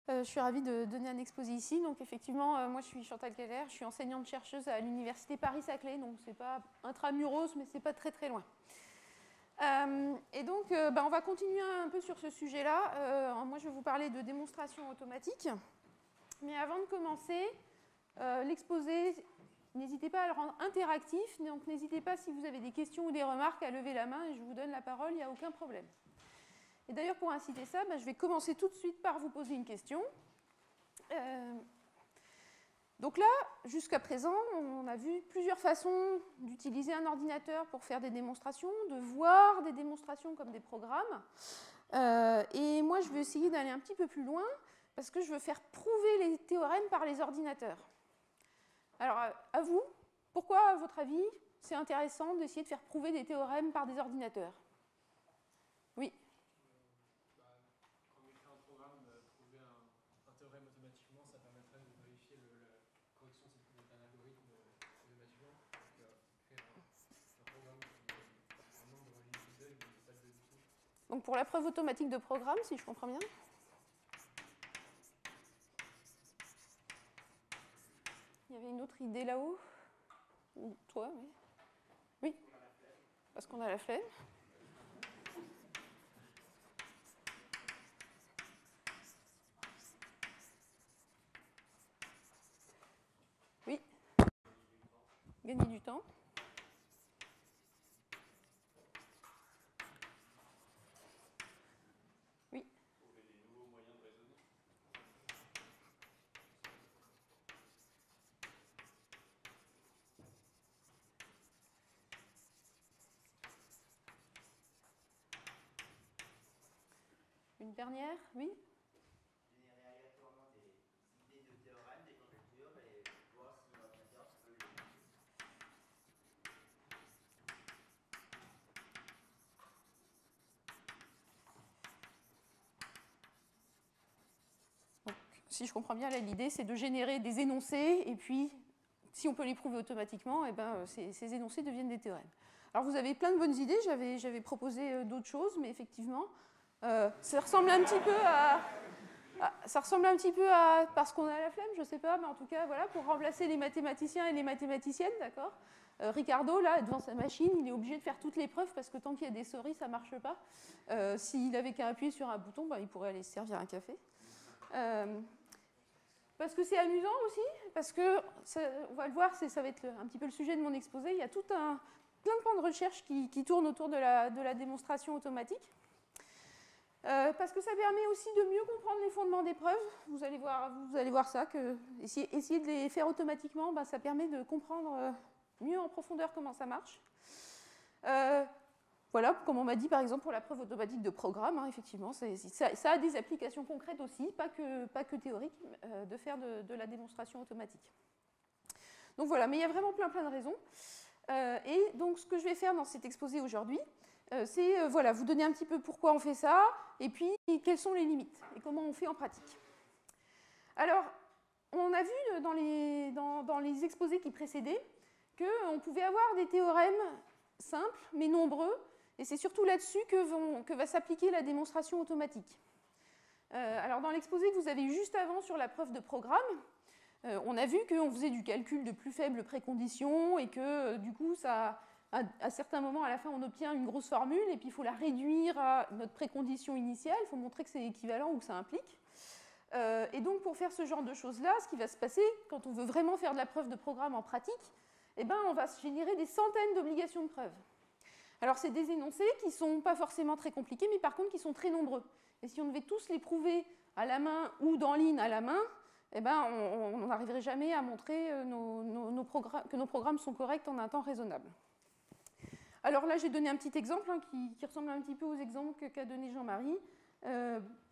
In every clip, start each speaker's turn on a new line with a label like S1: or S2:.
S1: Je suis ravie de donner un exposé ici. Donc effectivement, moi je suis Chantal Keller, je suis enseignante-chercheuse à l'université Paris-Saclay, donc c'est pas intramuros, mais c'est pas très très loin. Et donc on va continuer un peu sur ce sujet-là. Moi je vais vous parler de démonstration automatique. Mais avant de commencer, l'exposé, n'hésitez pas à le rendre interactif, donc n'hésitez pas si vous avez des questions ou des remarques à lever la main et je vous donne la parole, il n'y a aucun problème. Et d'ailleurs, pour inciter ça, je vais commencer tout de suite par vous poser une question. Donc là, jusqu'à présent, on a vu plusieurs façons d'utiliser un ordinateur pour faire des démonstrations, de voir des démonstrations comme des programmes. Et moi, je vais essayer d'aller un petit peu plus loin parce que je veux faire prouver les théorèmes par les ordinateurs. Alors, à vous, pourquoi, à votre avis, c'est intéressant d'essayer de faire prouver des théorèmes par des ordinateurs? Oui. Donc pour la preuve automatique de programme, si je comprends bien. Il y avait une autre idée là-haut. Ou toi, oui. Oui, parce qu'on a la flemme. Oui. Gagner du temps. Oui.
S2: Trouver des nouveaux moyens de raisonner.
S1: Une dernière, oui.
S3: Générer aléatoirement des idées de théorèmes, des conjectures, et voir si l'ordinateur peut les...
S1: Donc, si je comprends bien, l'idée, c'est de générer des énoncés, et puis, si on peut les prouver automatiquement, ces énoncés deviennent des théorèmes. Alors, vous avez plein de bonnes idées. J'avais proposé d'autres choses, mais effectivement, ça ressemble un petit peu à... Ça ressemble un petit peu à parce qu'on a la flemme, je ne sais pas, mais en tout cas, voilà, pour remplacer les mathématiciens et les mathématiciennes, d'accord. Ricardo, là, devant sa machine, il est obligé de faire toutes les preuves parce que tant qu'il y a des souris, ça ne marche pas. S'il avait qu'à appuyer sur un bouton, il pourrait aller se servir un café. Parce que c'est amusant aussi, parce que, on va le voir, ça va être un petit peu le sujet de mon exposé, il y a plein de pans de recherche qui tournent autour de la démonstration automatique. Parce que ça permet aussi de mieux comprendre les fondements des preuves. Vous allez voir ça, que essayer de les faire automatiquement, ça permet de comprendre mieux en profondeur comment ça marche. Voilà, comme on m'a dit par exemple pour la preuve automatique de programme, effectivement, ça a des applications concrètes aussi, pas que théoriques, de faire de la démonstration automatique. Donc voilà, mais il y a vraiment plein de raisons. Et donc ce que je vais faire dans cet exposé aujourd'hui, c'est vous donner un petit peu pourquoi on fait ça, et puis quelles sont les limites, et comment on fait en pratique. Alors, on a vu dans les exposés qui précédaient qu'on pouvait avoir des théorèmes simples, mais nombreux, et c'est surtout là-dessus que va s'appliquer la démonstration automatique. Alors, dans l'exposé que vous avez eu juste avant sur la preuve de programme, on a vu qu'on faisait du calcul de plus faibles préconditions, et que du coup, à certains moments, à la fin, on obtient une grosse formule, et puis il faut la réduire à notre précondition initiale, il faut montrer que c'est équivalent ou que ça implique. Et donc, pour faire ce genre de choses-là, ce qui va se passer, quand on veut vraiment faire de la preuve de programme en pratique, on va se générer des centaines d'obligations de preuve. Alors, c'est des énoncés qui ne sont pas forcément très compliqués, mais par contre qui sont très nombreux. Et si on devait tous les prouver à la main ou dans Lean à la main, on n'arriverait jamais à montrer que nos programmes sont corrects en un temps raisonnable. Alors là, j'ai donné un petit exemple qui ressemble un petit peu aux exemples qu'a donné Jean-Marie.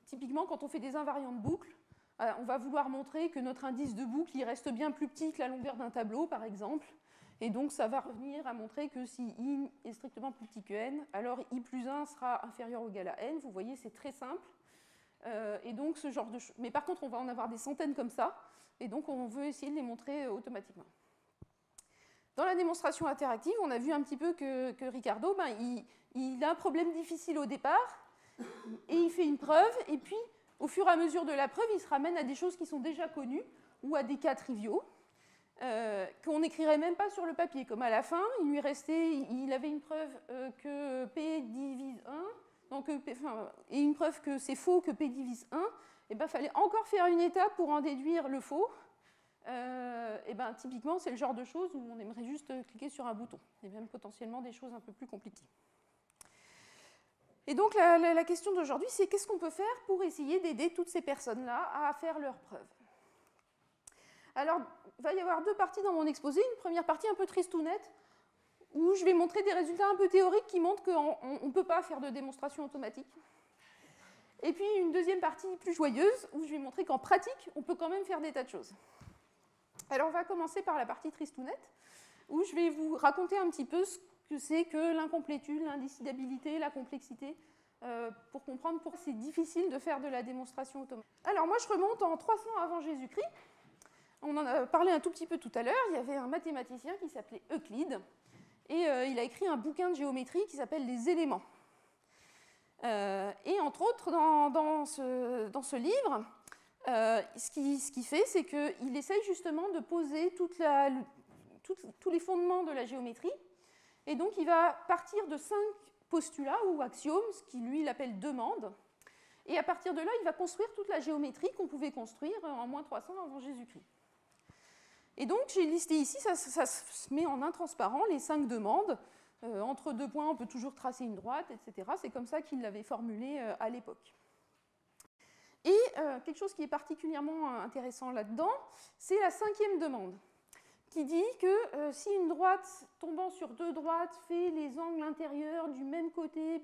S1: Typiquement, quand on fait des invariants de boucle, on va vouloir montrer que notre indice de boucle il reste bien plus petit que la longueur d'un tableau, par exemple. Et donc, ça va revenir à montrer que si i est strictement plus petit que n, alors i plus 1 sera inférieur ou égal à n. Vous voyez, c'est très simple. Et donc, ce genre de choses. Mais par contre, on va en avoir des centaines comme ça. Et donc, on veut essayer de les montrer automatiquement. Dans la démonstration interactive, on a vu un petit peu que Ricardo, il a un problème difficile au départ, et il fait une preuve, et puis au fur et à mesure de la preuve, il se ramène à des choses qui sont déjà connues ou à des cas triviaux qu'on n'écrirait même pas sur le papier. Comme à la fin, il avait une preuve que P divise 1, donc, et une preuve que c'est faux que P divise 1, et ben, fallait encore faire une étape pour en déduire le faux. Et ben, typiquement, c'est le genre de choses où on aimerait juste cliquer sur un bouton, et même potentiellement des choses un peu plus compliquées. Et donc, la question d'aujourd'hui, c'est qu'est-ce qu'on peut faire pour essayer d'aider toutes ces personnes-là à faire leurs preuves. Alors, il va y avoir deux parties dans mon exposé. Une première partie un peu tristounette, où je vais montrer des résultats un peu théoriques qui montrent qu'on ne peut pas faire de démonstration automatique. Et puis une deuxième partie plus joyeuse, où je vais montrer qu'en pratique, on peut quand même faire des tas de choses. Alors on va commencer par la partie tristounette, où je vais vous raconter un petit peu ce que c'est que l'incomplétude, l'indécidabilité, la complexité, pour comprendre pourquoi c'est difficile de faire de la démonstration automatique. Alors moi je remonte en 300 avant Jésus-Christ. On en a parlé un tout petit peu tout à l'heure. Il y avait un mathématicien qui s'appelait Euclide, et il a écrit un bouquin de géométrie qui s'appelle Les éléments. Et entre autres, dans ce livre, ce qu'il fait, c'est qu'il essaye justement de poser tous les fondements de la géométrie. Et donc, il va partir de 5 postulats ou axiomes, ce qu'il lui il appelle demandes. Et à partir de là, il va construire toute la géométrie qu'on pouvait construire en moins 300 avant Jésus-Christ. Et donc, j'ai listé ici, ça se met en intransparent, les 5 demandes. Entre deux points, on peut toujours tracer une droite, etc. C'est comme ça qu'il l'avait formulé à l'époque. Et quelque chose qui est particulièrement intéressant là-dedans, c'est la 5e demande, qui dit que si une droite tombant sur deux droites fait les angles intérieurs du même côté,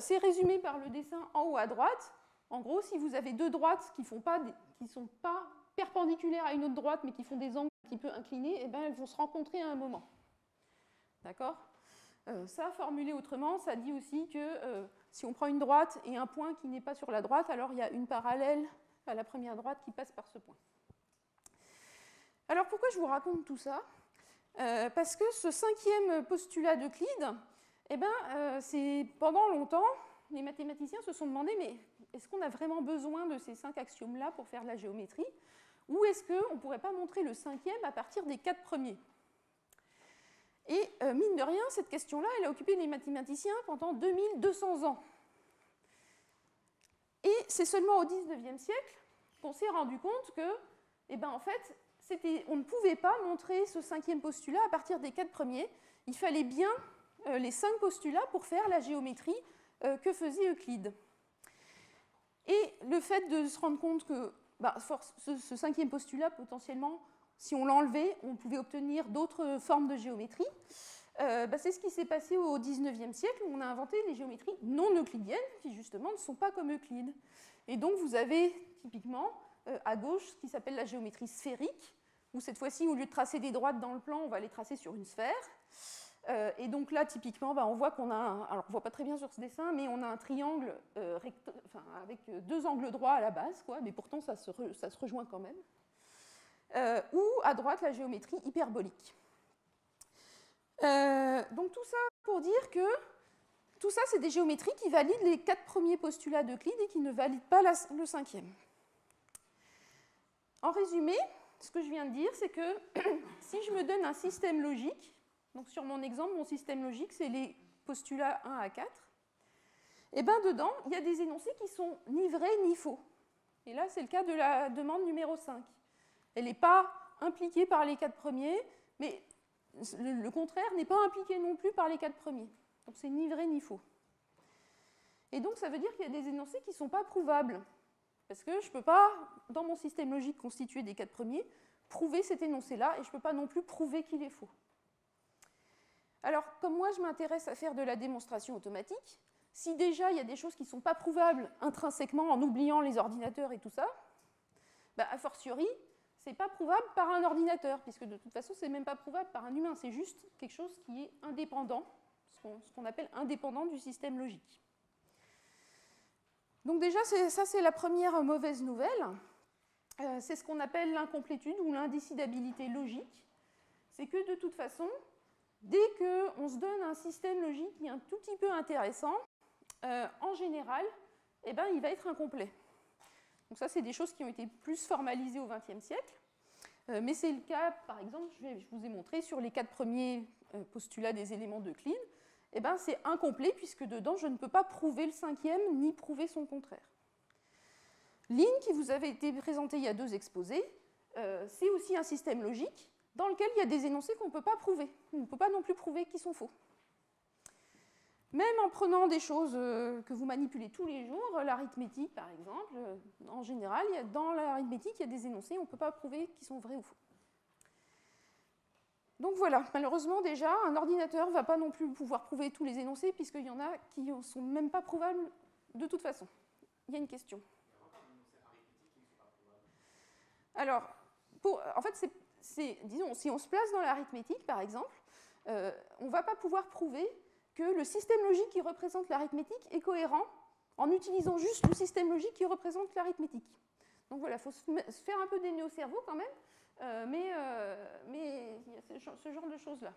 S1: c'est résumé par le dessin en haut à droite. En gros, si vous avez deux droites qui ne sont pas perpendiculaires à une autre droite, mais qui font des angles un petit peu inclinés, eh ben, elles vont se rencontrer à un moment. D'accord ? Ça, formulé autrement, ça dit aussi que si on prend une droite et un point qui n'est pas sur la droite, alors il y a une parallèle à la première droite qui passe par ce point. Alors pourquoi je vous raconte tout ça ? Parce que ce 5e postulat d'Euclide, eh ben, pendant longtemps, les mathématiciens se sont demandé, mais est-ce qu'on a vraiment besoin de ces 5 axiomes-là pour faire de la géométrie ? Ou est-ce qu'on ne pourrait pas montrer le 5e à partir des 4 premiers ? Et mine de rien, cette question-là, elle a occupé les mathématiciens pendant 2200 ans. Et c'est seulement au XIXe siècle qu'on s'est rendu compte que, eh ben, en fait, on ne pouvait pas montrer ce 5e postulat à partir des 4 premiers. Il fallait bien les 5 postulats pour faire la géométrie que faisait Euclide. Et le fait de se rendre compte que ce 5e postulat, potentiellement, si on l'enlevait, on pouvait obtenir d'autres formes de géométrie. C'est ce qui s'est passé au XIXe siècle, où on a inventé les géométries non euclidiennes, qui justement ne sont pas comme Euclide. Et donc vous avez typiquement à gauche ce qui s'appelle la géométrie sphérique, où cette fois-ci, au lieu de tracer des droites dans le plan, on va les tracer sur une sphère. Et donc là, typiquement, on voit qu'on a alors on ne voit pas très bien sur ce dessin, mais on a un triangle avec 2 angles droits à la base, quoi, mais pourtant ça se rejoint quand même. Ou à droite la géométrie hyperbolique. Donc tout ça pour dire que tout ça, c'est des géométries qui valident les 4 premiers postulats d'Euclide et qui ne valident pas le 5e. En résumé, ce que je viens de dire, c'est que si je me donne un système logique, donc sur mon exemple, mon système logique, c'est les postulats 1 à 4, et bien dedans, il y a des énoncés qui sont ni vrais ni faux. Et là, c'est le cas de la demande numéro 5. Elle n'est pas impliquée par les 4 premiers, mais le contraire n'est pas impliqué non plus par les 4 premiers. Donc c'est ni vrai ni faux. Et donc ça veut dire qu'il y a des énoncés qui ne sont pas prouvables. Parce que je ne peux pas, dans mon système logique constitué des 4 premiers, prouver cet énoncé-là, et je ne peux pas non plus prouver qu'il est faux. Alors, comme moi je m'intéresse à faire de la démonstration automatique, si déjà il y a des choses qui ne sont pas prouvables intrinsèquement en oubliant les ordinateurs et tout ça, a fortiori, ce n'est pas prouvable par un ordinateur, puisque de toute façon, ce n'est même pas prouvable par un humain, c'est juste quelque chose qui est indépendant, ce qu'on appelle indépendant du système logique. Donc déjà, ça c'est la première mauvaise nouvelle, c'est ce qu'on appelle l'incomplétude ou l'indécidabilité logique, c'est que de toute façon, dès qu'on se donne un système logique qui est un tout petit peu intéressant, en général, eh ben, il va être incomplet. Donc ça, c'est des choses qui ont été plus formalisées au XXe siècle. Mais c'est le cas, par exemple, je vous ai montré sur les 4 premiers postulats des éléments d'Euclide, eh ben, c'est incomplet puisque dedans, je ne peux pas prouver le 5e ni prouver son contraire. Line, qui vous avait été présenté il y a 2 exposés, c'est aussi un système logique dans lequel il y a des énoncés qu'on ne peut pas prouver. On ne peut pas non plus prouver qu'ils sont faux. Même en prenant des choses que vous manipulez tous les jours, l'arithmétique par exemple, en général, dans l'arithmétique, il y a des énoncés, on ne peut pas prouver qu'ils sont vrais ou faux. Donc voilà, malheureusement déjà, un ordinateur ne va pas non plus pouvoir prouver tous les énoncés, puisqu'il y en a qui ne sont même pas prouvables de toute façon. Il y a une question. Alors, en fait, disons, si on se place dans l'arithmétique, par exemple, on ne va pas pouvoir prouver que le système logique qui représente l'arithmétique est cohérent en utilisant juste le système logique qui représente l'arithmétique. Donc voilà, il faut se faire un peu des nœuds au cerveau quand même, mais il y a ce genre de choses-là.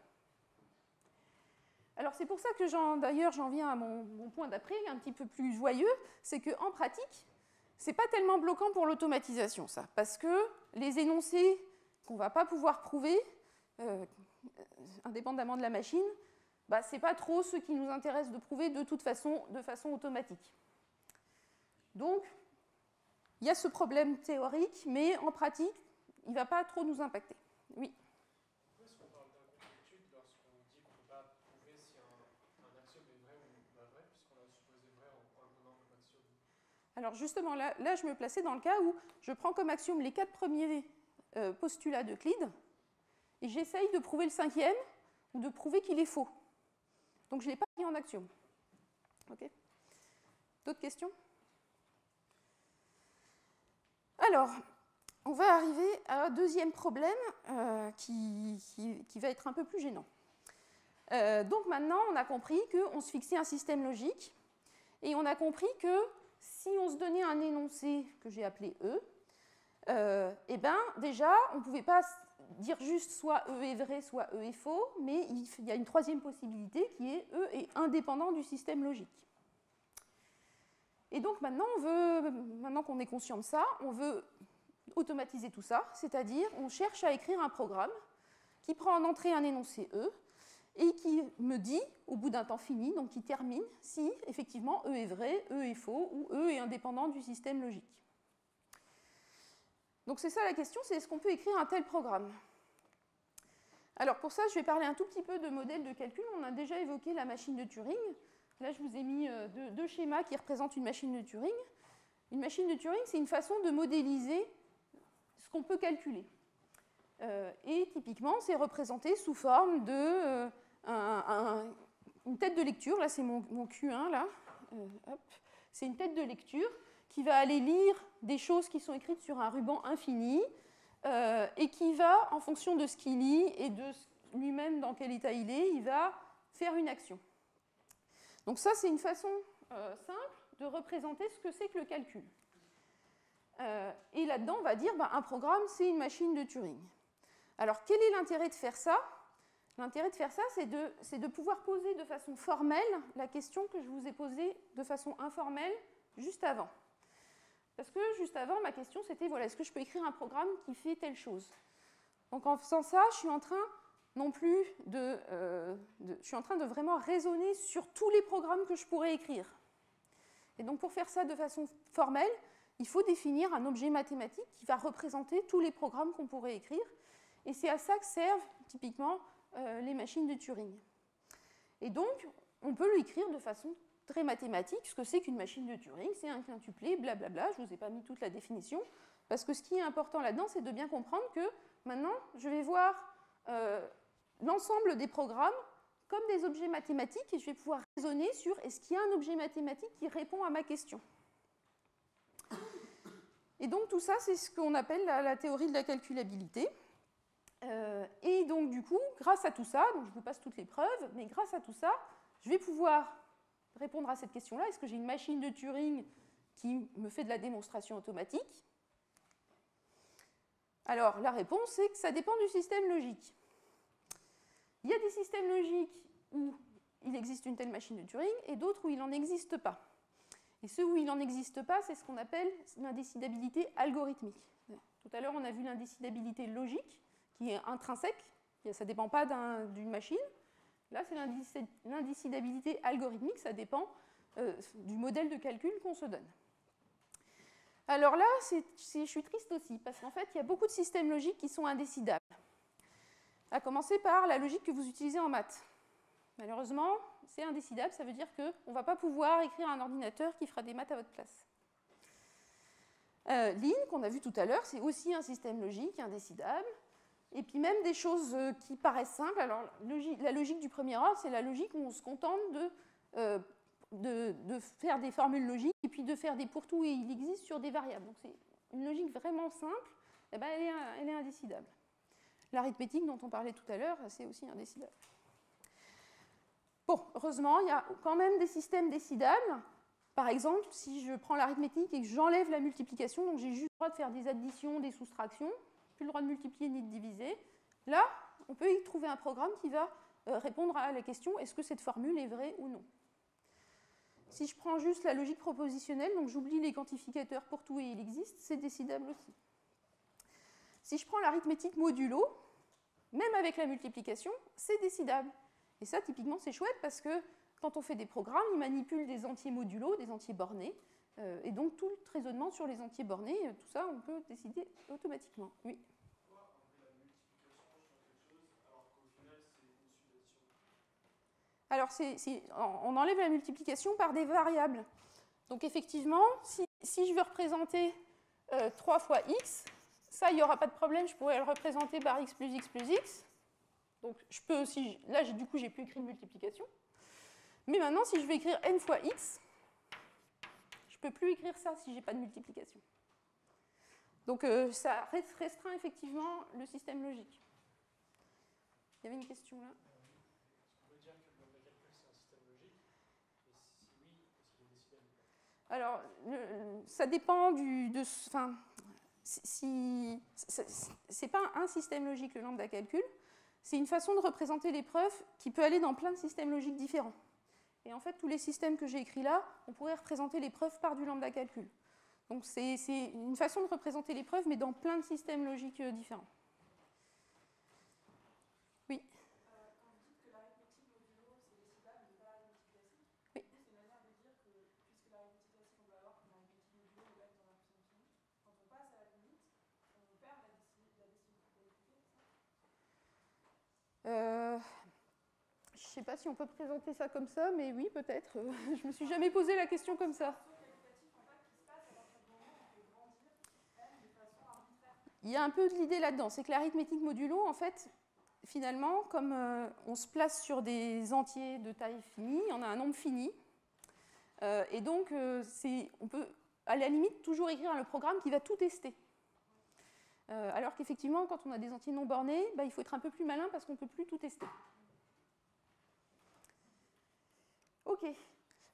S1: Alors c'est pour ça que d'ailleurs j'en viens à mon point d'après, un petit peu plus joyeux, c'est qu'en pratique, c'est pas tellement bloquant pour l'automatisation, ça, parce que les énoncés qu'on ne va pas pouvoir prouver, indépendamment de la machine, bah, ce n'est pas trop ce qui nous intéresse de prouver de toute façon, de façon automatique. Donc, il y a ce problème théorique, mais en pratique, il ne va pas trop nous impacter. Oui.
S2: Pourquoi est-ce qu'on parle d'incomplétude lorsqu'on dit qu'on ne peut pas prouver si un axiome est vrai ou pas vrai, puisqu'on l'a supposé vrai en le donnant comme axiome?
S1: Alors justement, là, je me plaçais dans le cas où je prends comme axiome les 4 premiers postulats d'Euclide, et j'essaye de prouver le 5e, ou de prouver qu'il est faux. Donc je ne l'ai pas mis en axiome. Okay. D'autres questions? Alors, on va arriver à un deuxième problème qui va être un peu plus gênant. Donc maintenant, on a compris qu'on se fixait un système logique, et on a compris que si on se donnait un énoncé que j'ai appelé E, eh ben, déjà, on ne pouvait pas dire juste soit E est vrai, soit E est faux, mais il y a une troisième possibilité qui est E est indépendant du système logique. Et donc maintenant qu'on est conscient de ça, on veut automatiser tout ça, c'est-à-dire on cherche à écrire un programme qui prend en entrée un énoncé E et qui me dit, au bout d'un temps fini, donc qui termine, si effectivement E est vrai, E est faux ou E est indépendant du système logique. Donc c'est ça la question, c'est est-ce qu'on peut écrire un tel programme? Alors pour ça, je vais parler un tout petit peu de modèle de calcul. On a déjà évoqué la machine de Turing. Là, je vous ai mis 2 schémas qui représentent une machine de Turing. Une machine de Turing, c'est une façon de modéliser ce qu'on peut calculer. Et typiquement, c'est représenté sous forme de une tête de lecture. Là, c'est mon Q1, là. C'est une tête de lecture qui va aller lire des choses qui sont écrites sur un ruban infini et qui va, en fonction de ce qu'il lit et de lui-même dans quel état il va faire une action. Donc ça, c'est une façon simple de représenter ce que c'est que le calcul. Et là-dedans, on va dire un programme, c'est une machine de Turing. Alors, quel est l'intérêt de faire ça? L'intérêt de faire ça, c'est de pouvoir poser de façon formelle la question que je vous ai posée de façon informelle juste avant. Parce que juste avant, ma question, c'était, voilà, est-ce que je peux écrire un programme qui fait telle chose? Donc en faisant ça, je suis en train non plus je suis en train de vraiment raisonner sur tous les programmes que je pourrais écrire. Et donc pour faire ça de façon formelle, il faut définir un objet mathématique qui va représenter tous les programmes qu'on pourrait écrire. Et c'est à ça que servent typiquement les machines de Turing. Et donc, on peut l'écrire de façon très mathématique. Ce que c'est qu'une machine de Turing, c'est un quintuplé, blablabla. Je ne vous ai pas mis toute la définition, parce que ce qui est important là-dedans, c'est de bien comprendre que maintenant, je vais voir l'ensemble des programmes comme des objets mathématiques et je vais pouvoir raisonner sur est-ce qu'il y a un objet mathématique qui répond à ma question. Et donc tout ça, c'est ce qu'on appelle la théorie de la calculabilité. Et donc du coup, grâce à tout ça, donc je vous passe toutes les preuves, mais grâce à tout ça, je vais pouvoir répondre à cette question-là. Est-ce que j'ai une machine de Turing qui me fait de la démonstration automatique? Alors la réponse, c'est que ça dépend du système logique. Il y a des systèmes logiques où il existe une telle machine de Turing et d'autres où il n'en existe pas. Et ceux où il n'en existe pas, c'est ce qu'on appelle l'indécidabilité algorithmique. Tout à l'heure, on a vu l'indécidabilité logique, qui est intrinsèque, ça ne dépend pas d'une machine. Là, c'est l'indécidabilité algorithmique, ça dépend du modèle de calcul qu'on se donne. Alors là, je suis triste aussi, parce qu'en fait, il y a beaucoup de systèmes logiques qui sont indécidables. À commencer par la logique que vous utilisez en maths. Malheureusement, c'est indécidable, ça veut dire qu'on ne va pas pouvoir écrire un ordinateur qui fera des maths à votre place. Line, qu'on a vu tout à l'heure, c'est aussi un système logique indécidable. Et puis même des choses qui paraissent simples. Alors, la logique du premier ordre, c'est la logique où on se contente de faire des formules logiques et puis de faire des pourtours et il existe sur des variables. Donc c'est une logique vraiment simple, eh ben, elle est indécidable. L'arithmétique dont on parlait tout à l'heure, c'est aussi indécidable. Bon, heureusement, il y a quand même des systèmes décidables. Par exemple, si je prends l'arithmétique et que j'enlève la multiplication, donc j'ai juste le droit de faire des additions, des soustractions, plus le droit de multiplier ni de diviser, là, on peut y trouver un programme qui va répondre à la question est-ce que cette formule est vraie ou non. Si je prends juste la logique propositionnelle, donc j'oublie les quantificateurs pour tout et il existe, c'est décidable aussi. Si je prends l'arithmétique modulo, même avec la multiplication, c'est décidable. Et ça, typiquement, c'est chouette parce que quand on fait des programmes, ils manipulent des entiers modulo, des entiers bornés, et donc tout le raisonnement sur les entiers bornés, tout ça, on peut décider automatiquement. Oui.
S2: Pourquoi on fait la multiplication sur quelque chose alors qu'au final c'est une summation?
S1: Alors, on enlève la multiplication par des variables. Donc effectivement, si je veux représenter 3 fois x, ça, il n'y aura pas de problème, je pourrais le représenter par x plus x plus x. Donc je peux aussi, là du coup j'ai plus écrit de multiplication. Mais maintenant, si je veux écrire n fois x, je ne peux plus écrire ça si je n'ai pas de multiplication. Donc ça restreint effectivement le système logique. Il y avait une question là.
S2: Est-ce qu'on peut dire que le nombre de calcul c'est un système logique? Et si oui, est-ce qu'il est décidable ou pas?
S1: Alors, ça dépend c'est pas un système logique le lambda calcul, c'est une façon de représenter les preuves qui peut aller dans plein de systèmes logiques différents. Et en fait, tous les systèmes que j'ai écrits là, on pourrait représenter les preuves par du lambda calcul. Donc c'est une façon de représenter les preuves, mais dans plein de systèmes logiques différents. Oui.
S4: Quand vous dites que l'arithmétique modulo c'est décidable, mais pas la multiplication,
S1: Oui.
S4: c'est une manière de dire que puisque l'arithmétique classique on va avoir que l'arithmétique modulo va être dans la puissance finie, quand on passe à la limite, on perd la décidibilité,
S1: Je ne sais pas si on peut présenter ça comme ça, mais oui, peut-être. Je ne me suis jamais posé la question comme ça. Il y a un peu de l'idée là-dedans, c'est que l'arithmétique modulo, en fait, finalement, comme on se place sur des entiers de taille finie, on a un nombre fini, et donc on peut, à la limite, toujours écrire le programme qui va tout tester. Alors qu'effectivement, quand on a des entiers non bornés, il faut être un peu plus malin parce qu'on ne peut plus tout tester. Ok,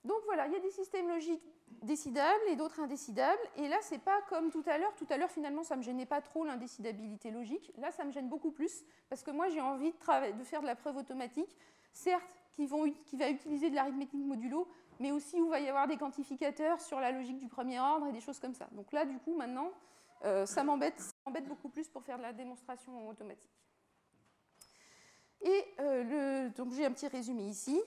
S1: donc voilà, il y a des systèmes logiques décidables et d'autres indécidables. Et là, c'est pas comme tout à l'heure. Tout à l'heure, finalement, ça ne me gênait pas trop l'indécidabilité logique. Là, ça me gêne beaucoup plus parce que moi, j'ai envie de faire de la preuve automatique, certes, qui va utiliser de l'arithmétique modulo, mais aussi où il va y avoir des quantificateurs sur la logique du premier ordre et des choses comme ça. Donc là, du coup, maintenant, ça m'embête beaucoup plus pour faire de la démonstration automatique. Et donc j'ai un petit résumé ici.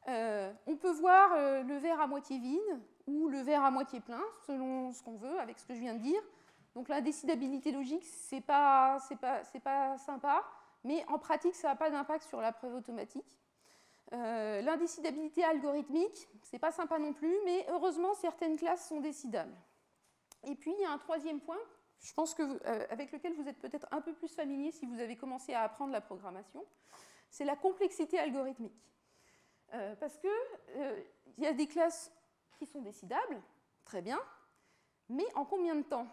S1: On peut voir le verre à moitié vide ou le verre à moitié plein, selon ce qu'on veut, avec ce que je viens de dire. Donc l'indécidabilité logique, c'est pas sympa, mais en pratique, ça n'a pas d'impact sur la preuve automatique. L'indécidabilité algorithmique, c'est pas sympa non plus, mais heureusement, certaines classes sont décidables. Et puis, il y a un troisième point, je pense avec lequel vous êtes peut-être un peu plus familier si vous avez commencé à apprendre la programmation, c'est la complexité algorithmique. Parce qu'il y a des classes qui sont décidables, très bien, mais en combien de temps?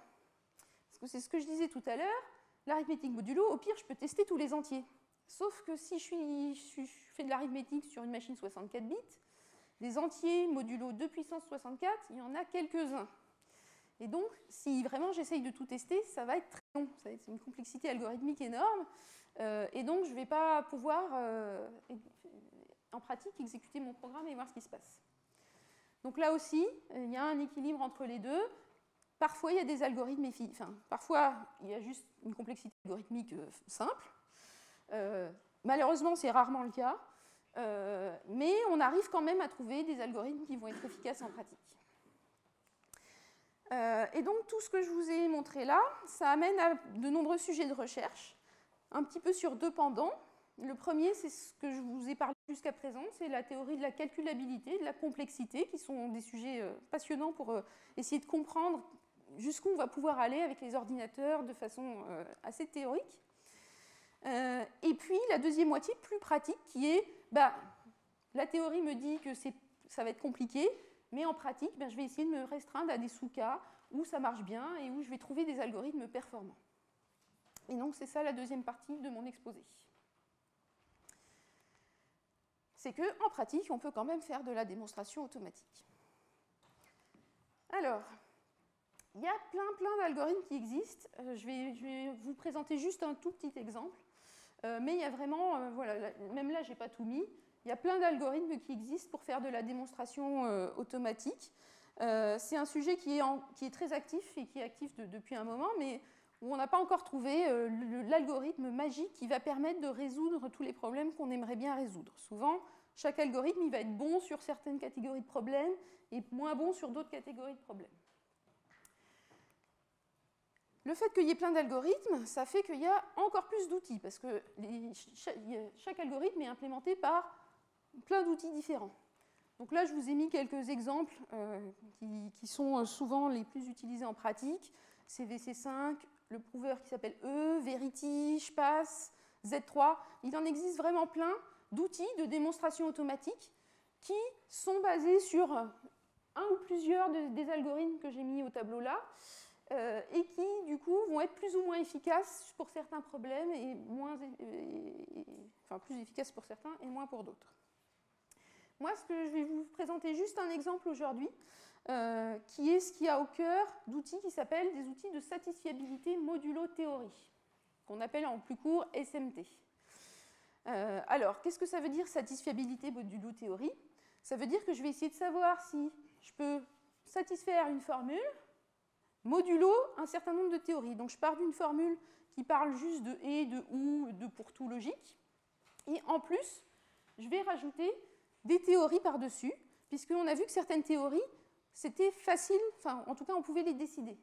S1: Parce que c'est ce que je disais tout à l'heure, l'arithmétique modulo, au pire, je peux tester tous les entiers. Sauf que si je fais de l'arithmétique sur une machine 64 bits, des entiers modulo 2 puissance 64, il y en a quelques-uns. Et donc, si vraiment j'essaye de tout tester, ça va être très long. C'est une complexité algorithmique énorme. Et donc, je ne vais pas pouvoir, en pratique, exécuter mon programme et voir ce qui se passe. Donc là aussi, il y a un équilibre entre les deux. Parfois, il y a des algorithmes, parfois, il y a juste une complexité algorithmique simple. Malheureusement, c'est rarement le cas. Mais on arrive quand même à trouver des algorithmes qui vont être efficaces en pratique. Et donc, tout ce que je vous ai montré là, ça amène à de nombreux sujets de recherche, un petit peu sur deux pendants. Le premier, c'est ce que je vous ai parlé jusqu'à présent, c'est la théorie de la calculabilité, de la complexité, qui sont des sujets passionnants pour essayer de comprendre jusqu'où on va pouvoir aller avec les ordinateurs de façon assez théorique. Et puis, la deuxième moitié, plus pratique, qui est, la théorie me dit que ça va être compliqué, mais en pratique, je vais essayer de me restreindre à des sous-cas où ça marche bien et où je vais trouver des algorithmes performants. Et donc, c'est ça la deuxième partie de mon exposé. C'est qu'en pratique, on peut quand même faire de la démonstration automatique. Alors, il y a plein d'algorithmes qui existent. Je vais vous présenter juste un tout petit exemple. Mais il y a vraiment, voilà, même là, je n'ai pas tout mis. Il y a plein d'algorithmes qui existent pour faire de la démonstration automatique. C'est un sujet qui est très actif et qui est actif depuis un moment, mais où on n'a pas encore trouvé l'algorithme magique qui va permettre de résoudre tous les problèmes qu'on aimerait bien résoudre. Souvent, chaque algorithme il va être bon sur certaines catégories de problèmes et moins bon sur d'autres catégories de problèmes. Le fait qu'il y ait plein d'algorithmes, ça fait qu'il y a encore plus d'outils, parce que chaque algorithme est implémenté par plein d'outils différents. Donc là, je vous ai mis quelques exemples qui sont souvent les plus utilisés en pratique. CVC5, le prouveur qui s'appelle E, Verity, SHPAS, Z3. Il en existe vraiment plein d'outils de démonstration automatique qui sont basés sur un ou plusieurs des algorithmes que j'ai mis au tableau là, et qui, du coup, vont être plus ou moins efficaces pour certains problèmes, et plus efficaces pour certains et moins pour d'autres. Moi, je vais vous présenter juste un exemple aujourd'hui, qui est ce qu'il y a au cœur d'outils qui s'appellent des outils de satisfiabilité modulo théorie, qu'on appelle en plus court SMT. Alors, qu'est-ce que ça veut dire satisfiabilité modulo théorie? Ça veut dire que je vais essayer de savoir si je peux satisfaire une formule modulo un certain nombre de théories. Donc je pars d'une formule qui parle juste de et, de ou, de pour tout logique. Et en plus, je vais rajouter des théories par-dessus, puisqu'on a vu que certaines théories, c'était facile, enfin en tout cas on pouvait les décider.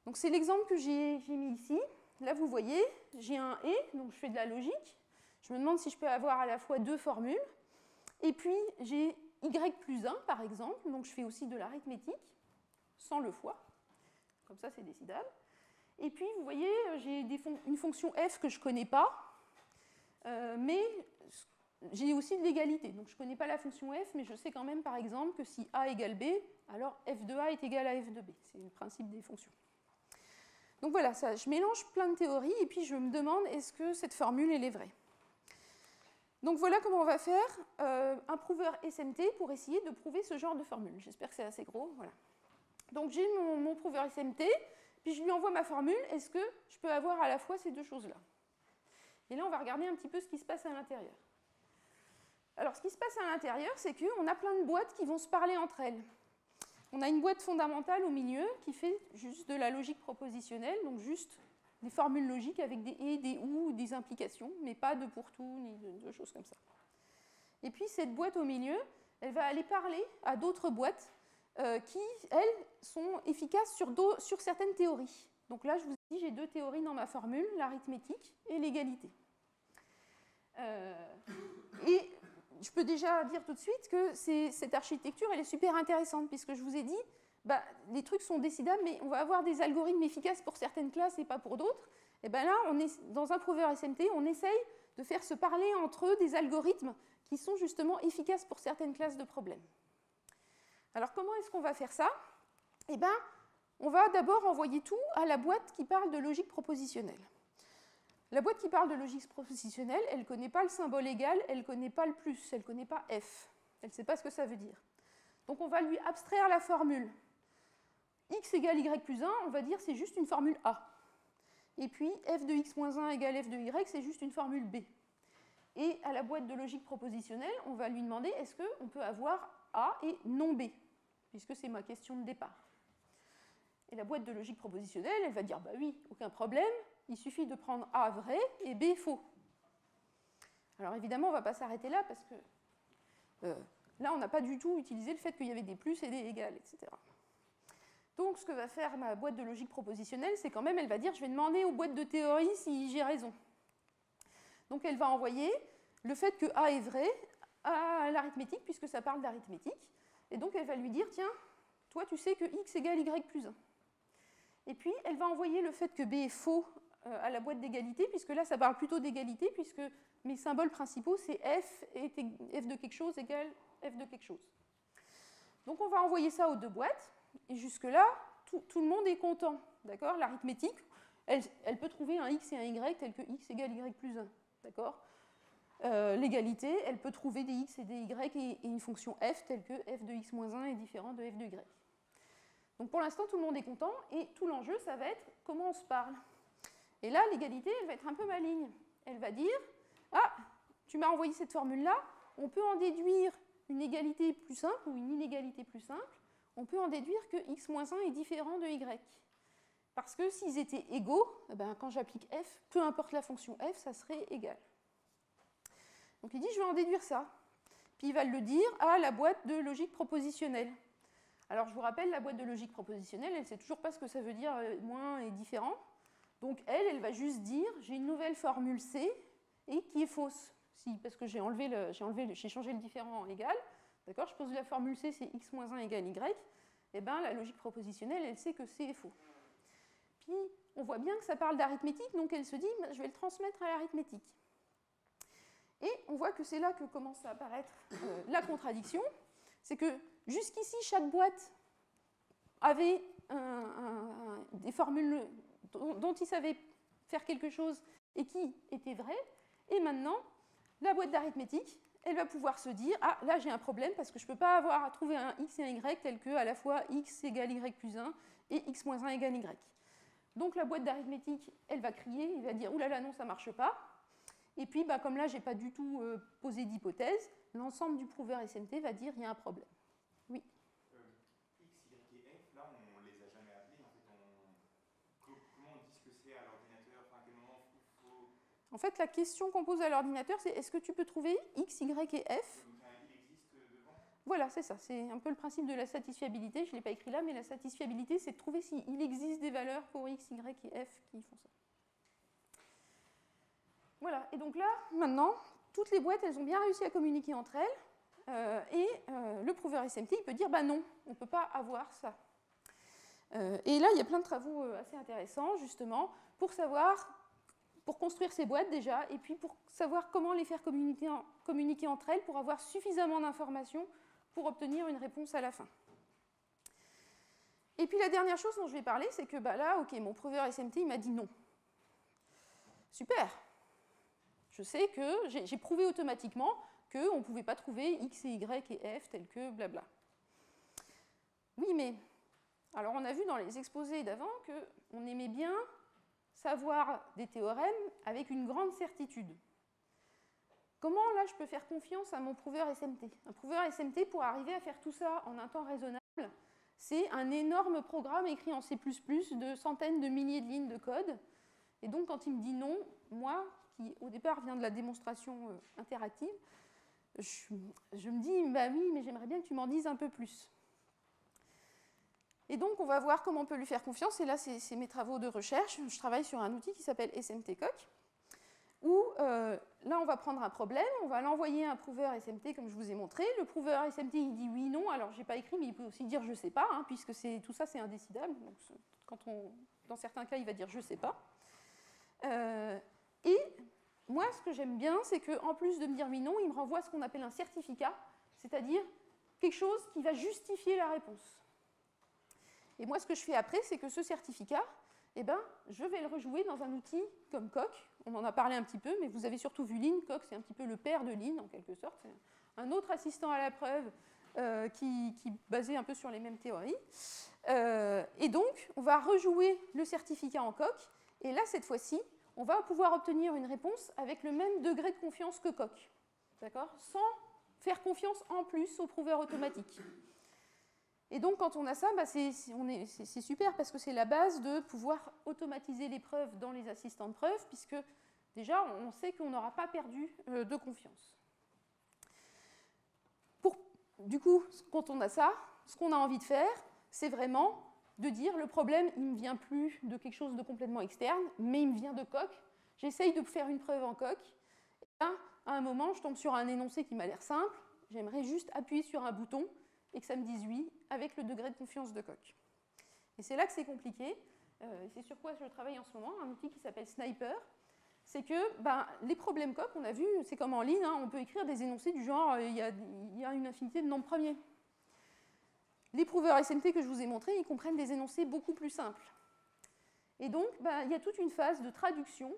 S1: Donc c'est l'exemple que j'ai mis ici. Là vous voyez, j'ai un et, donc je fais de la logique. Je me demande si je peux avoir à la fois deux formules. Et puis j'ai y plus 1 par exemple, donc je fais aussi de l'arithmétique, sans le fois. Comme ça, c'est décidable. Et puis, vous voyez, j'ai une fonction f que je ne connais pas, mais j'ai aussi de l'égalité. Donc, je ne connais pas la fonction f, mais je sais quand même, par exemple, que si a égale b, alors f de a est égal à f de b. C'est le principe des fonctions. Donc voilà, ça, je mélange plein de théories, et puis je me demande, est-ce que cette formule, elle est vraie? Donc voilà comment on va faire un prouveur SMT pour essayer de prouver ce genre de formule. J'espère que c'est assez gros. Voilà. Donc j'ai mon prouveur SMT, puis je lui envoie ma formule. Est-ce que je peux avoir à la fois ces deux choses-là? Et là, on va regarder un petit peu ce qui se passe à l'intérieur. Alors, ce qui se passe à l'intérieur, c'est qu'on a plein de boîtes qui vont se parler entre elles. On a une boîte fondamentale au milieu qui fait juste de la logique propositionnelle, donc juste des formules logiques avec des et, des ou, des implications, mais pas de pour tout, ni de choses comme ça. Et puis, cette boîte au milieu, elle va aller parler à d'autres boîtes qui, elles, sont efficaces sur certaines théories. Donc là, je vous ai dit, j'ai deux théories dans ma formule, l'arithmétique et l'égalité. Et je peux déjà dire tout de suite que cette architecture, elle est super intéressante, puisque je vous ai dit, les trucs sont décidables, mais on va avoir des algorithmes efficaces pour certaines classes et pas pour d'autres. Et bien là, on est dans un prouveur SMT, on essaye de faire se parler entre eux des algorithmes qui sont justement efficaces pour certaines classes de problèmes. Alors, comment est-ce qu'on va faire ça? Eh bien, on va d'abord envoyer tout à la boîte qui parle de logique propositionnelle. La boîte qui parle de logique propositionnelle, elle ne connaît pas le symbole égal, elle ne connaît pas le plus, elle ne connaît pas f. Elle ne sait pas ce que ça veut dire. Donc, on va lui abstraire la formule. X égale y plus 1, on va dire c'est juste une formule A. Et puis, f de x moins 1 égale f de y, c'est juste une formule B. Et à la boîte de logique propositionnelle, on va lui demander est-ce qu'on peut avoir A et non B, puisque c'est ma question de départ. Et la boîte de logique propositionnelle, elle va dire bah oui, aucun problème, il suffit de prendre A vrai et B faux. Alors évidemment, on ne va pas s'arrêter là, parce que là, on n'a pas du tout utilisé le fait qu'il y avait des plus et des égales, etc. Donc, ce que va faire ma boîte de logique propositionnelle, c'est quand même, elle va dire, je vais demander aux boîtes de théorie si j'ai raison. Donc, elle va envoyer le fait que A est vrai à l'arithmétique, puisque ça parle d'arithmétique. Et donc, elle va lui dire, tiens, toi, tu sais que x égale y plus 1. Et puis, elle va envoyer le fait que B est faux à la boîte d'égalité, puisque là, ça parle plutôt d'égalité, puisque mes symboles principaux, c'est f de quelque chose égale f de quelque chose. Donc, on va envoyer ça aux deux boîtes. Et jusque-là, tout le monde est content. D'accord ? L'arithmétique, elle peut trouver un x et un y tel que x égale y plus 1. D'accord ? L'égalité, elle peut trouver des x et des y et une fonction f telle que f de x moins 1 est différent de f de y. Donc pour l'instant, tout le monde est content et tout l'enjeu, ça va être comment on se parle. Et là, l'égalité, elle va être un peu maligne. Elle va dire ah, tu m'as envoyé cette formule-là, on peut en déduire une égalité plus simple ou une inégalité plus simple. On peut en déduire que x moins 1 est différent de y. Parce que s'ils étaient égaux, eh ben, quand j'applique f, peu importe la fonction f, ça serait égal. Donc il dit, je vais en déduire ça. Puis il va le dire à la boîte de logique propositionnelle. Alors je vous rappelle, la boîte de logique propositionnelle, elle ne sait toujours pas ce que ça veut dire moins et différent. Donc elle va juste dire, j'ai une nouvelle formule C et qui est fausse. Si, parce que j'ai changé le différent en égal. D'accord, je pose la formule C, c'est x moins 1 égale y. Et bien, la logique propositionnelle, elle sait que C est faux. Puis, on voit bien que ça parle d'arithmétique, donc elle se dit, je vais le transmettre à l'arithmétique. Et on voit que c'est là que commence à apparaître la contradiction. C'est que jusqu'ici, chaque boîte avait des formules dont il savait faire quelque chose et qui étaient vraies. Et maintenant, la boîte d'arithmétique, elle va pouvoir se dire, ah, là j'ai un problème parce que je ne peux pas avoir à trouver un x et un y tel que à la fois x égale y plus 1 et x moins 1 égale y. Donc la boîte d'arithmétique, elle va crier, elle va dire, oulala, non, ça ne marche pas. Et puis, bah, comme là, je n'ai pas du tout posé d'hypothèse, l'ensemble du prouveur SMT va dire, il y a un problème. Oui.
S5: X, Y et F, là, on ne les a jamais appelés. En fait, comment on dit ce que c'est à l'ordinateur? Enfin, à quel moment il faut...
S1: En fait, la question qu'on pose à l'ordinateur, c'est est-ce que tu peux trouver X, Y et F?
S5: Il existe devant?
S1: Voilà, c'est ça. C'est un peu le principe de la satisfiabilité. Je ne l'ai pas écrit là, mais la satisfiabilité, c'est de trouver s'il existe des valeurs pour X, Y et F qui font ça. Voilà. Et donc là, maintenant, toutes les boîtes, elles ont bien réussi à communiquer entre elles. Le prouveur SMT, il peut dire, bah non, on ne peut pas avoir ça. Et là, il y a plein de travaux assez intéressants, justement, pour construire ces boîtes déjà, et puis pour savoir comment les faire communiquer entre elles pour avoir suffisamment d'informations pour obtenir une réponse à la fin. Et puis la dernière chose dont je vais parler, c'est que bah là, ok, mon prouveur SMT, il m'a dit non. Super. Je sais que j'ai prouvé automatiquement qu'on ne pouvait pas trouver X et Y et F tels que blabla. Oui, mais alors on a vu dans les exposés d'avant qu'on aimait bien savoir des théorèmes avec une grande certitude. Comment là je peux faire confiance à mon prouveur SMT? Un prouveur SMT, pour arriver à faire tout ça en un temps raisonnable, c'est un énorme programme écrit en C++ de centaines de milliers de lignes de code. Et donc quand il me dit non, moi, qui au départ vient de la démonstration interactive, je me dis, bah oui, mais j'aimerais bien que tu m'en dises un peu plus. Et donc, on va voir comment on peut lui faire confiance. Et là, c'est mes travaux de recherche. Je travaille sur un outil qui s'appelle SMT-Coq, où là, on va prendre un problème, on va l'envoyer à un prouveur SMT, comme je vous ai montré. Le prouveur SMT, il dit oui, non. Alors, je n'ai pas écrit, mais il peut aussi dire je ne sais pas, hein, puisque tout ça, c'est indécidable. Donc, dans certains cas, il va dire je ne sais pas. Et moi, ce que j'aime bien, c'est qu'en plus de me dire oui, non, il me renvoie ce qu'on appelle un certificat, c'est-à-dire quelque chose qui va justifier la réponse. Et moi, ce que je fais après, c'est que ce certificat, eh ben, je vais le rejouer dans un outil comme Coq. On en a parlé un petit peu, mais vous avez surtout vu Lean. Coq, c'est un petit peu le père de Lean, en quelque sorte. C'est un autre assistant à la preuve qui est basé un peu sur les mêmes théories. Et donc, on va rejouer le certificat en Coq. Et là, cette fois-ci, on va pouvoir obtenir une réponse avec le même degré de confiance que Coq, d'accord, sans faire confiance en plus au prouveur automatique. Et donc, quand on a ça, bah, c'est super parce que c'est la base de pouvoir automatiser les preuves dans les assistants de preuves, puisque déjà, on sait qu'on n'aura pas perdu de confiance. Du coup, quand on a ça, ce qu'on a envie de faire, c'est vraiment de dire le problème, il ne me vient plus de quelque chose de complètement externe, mais il me vient de Coq. J'essaye de faire une preuve en Coq. Et là, à un moment, je tombe sur un énoncé qui m'a l'air simple. J'aimerais juste appuyer sur un bouton et que ça me dise oui avec le degré de confiance de Coq. Et c'est là que c'est compliqué. C'est sur quoi je travaille en ce moment, un outil qui s'appelle Sniper. C'est que les problèmes Coq, on a vu, c'est comme en ligne, hein, on peut écrire des énoncés du genre il y a une infinité de nombres premiers. Les prouveurs SMT que je vous ai montrés, ils comprennent des énoncés beaucoup plus simples. Et donc, il y a toute une phase de traduction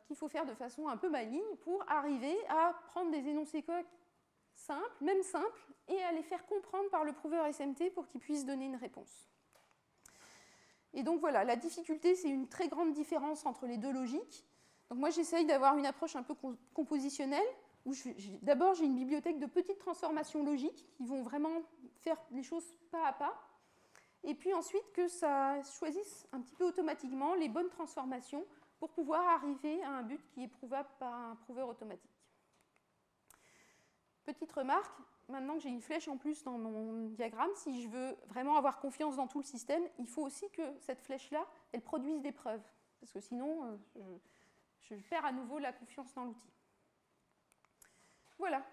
S1: qu'il faut faire de façon un peu maligne pour arriver à prendre des énoncés Coq simples, même simples, et à les faire comprendre par le prouveur SMT pour qu'il puisse donner une réponse. Et donc voilà, la difficulté, c'est une très grande différence entre les deux logiques. Donc moi, j'essaye d'avoir une approche un peu compositionnelle, où d'abord, j'ai une bibliothèque de petites transformations logiques qui vont vraiment faire les choses pas à pas, et puis ensuite que ça choisisse un petit peu automatiquement les bonnes transformations pour pouvoir arriver à un but qui est prouvable par un prouveur automatique. Petite remarque, maintenant que j'ai une flèche en plus dans mon diagramme, si je veux vraiment avoir confiance dans tout le système, il faut aussi que cette flèche-là, elle produise des preuves, parce que sinon, je perds à nouveau la confiance dans l'outil. Voilà.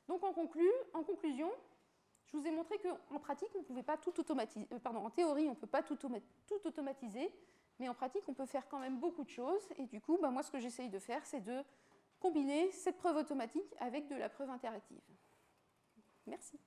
S1: Donc en conclusion, je vous ai montré qu'en pratique, on ne pouvait pas tout automatiser. En théorie, on ne peut pas tout automatiser, mais en pratique, on peut faire quand même beaucoup de choses. Et du coup, moi, ce que j'essaye de faire, c'est de combiner cette preuve automatique avec de la preuve interactive. Merci.